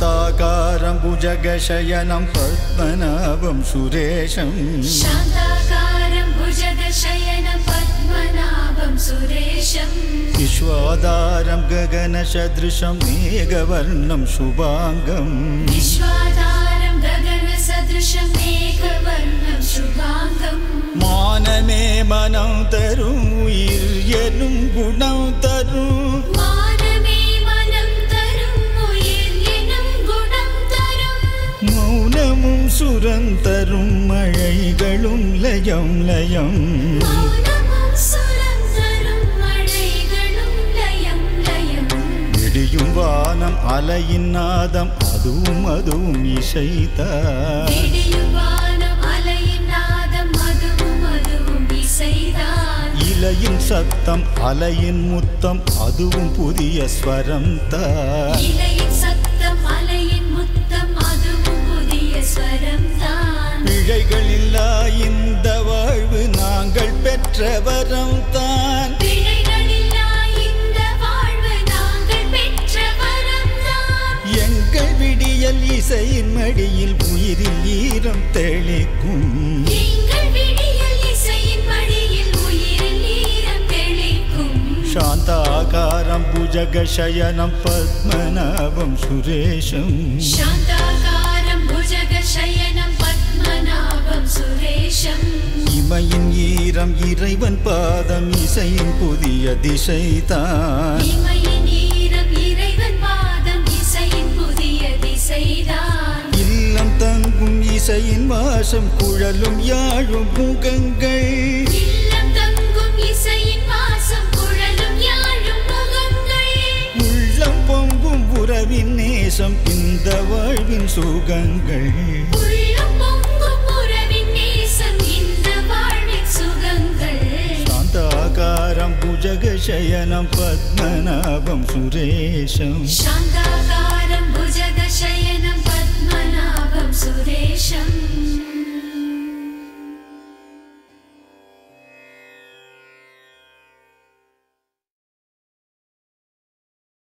शान्ताकारं भुजगशयनं पद्मनाभं सुरेशं शान्ताकारं भुजगशयनं पद्मनाभं सुरेशं विश्वाधारं गगनसदृशं मेघवर्णं शुभाङ्गं विश्वाधारं गगनसदृशं मेघवर्णं शुभाङ्गं मानमे मनं तरुं उयिर्यनुं गुणं तरुं मानमे मनं तरुं उयिर्यनुं गुणं तरुं मौनमुं सुरं तरुं मழைகளும் लयं लयं मौनमुं सुरं तरुं मழைகளும் लयं लयं விடியும் வானம் அலையின் நாதம் அதுவும் அதுவும் இசைதான் விடியும் வானம் அலையின் நாதம் அதுவும் அதுவும் இசைதான் இலையின் சத்தம் அலையின் முத்தம் அதுவும் புதிய ஸ்வரம் தான் இலையின் சத்தம் அலையின் முத்தம் அதுவும் புதிய ஸ்வரம் தான் பிழைகள் இல்லா இந்த வாழ்வு நாங்கள் பெற்ற வரம் தான் பிழைகளில்லா இந்த வாழ்வு நாங்கள் பெற்ற வரம் தான் எங்கள் விடியல் இசையின் மடியில் உயிரில் ஈரம் தெளிக்கும் எங்கள் விடியல் இசையின் மடியில் உயிரில் ஈரம் தெளிக்கும் शान्ताकारं भुजगशयनं पद्मनाभं सुरेशं शान्ताकारं भुजगशयनं पद्मनाभं सुरेशं இமையின் ஈரம் இறைவன் பாதம் இசையின் புதிய திசைதான் இமையின் ஈரம் இறைவன் பாதம் இசையின் புதிய திசைதான் இல்லம் தங்கும் இசையின் வாசம் குழலும் யாழும் முகங்கள் இல்லம் தங்கும் இசையின் வாசம் குழலும் யாழும் முகங்கள் உள்ளம் பொங்கும் உறவின் நேசம் இந்த வாழ்வின் சுகங்கள் உள்ளம் பொங்கும் உறவின் நேசம் இந்த வாழ்வின் சுகங்கள் शान्ताकारं भुजगशयनं पद्मनाभं सुरेशं शान्ताकारं भुजगशयनं पद्मनाभं सुरेशं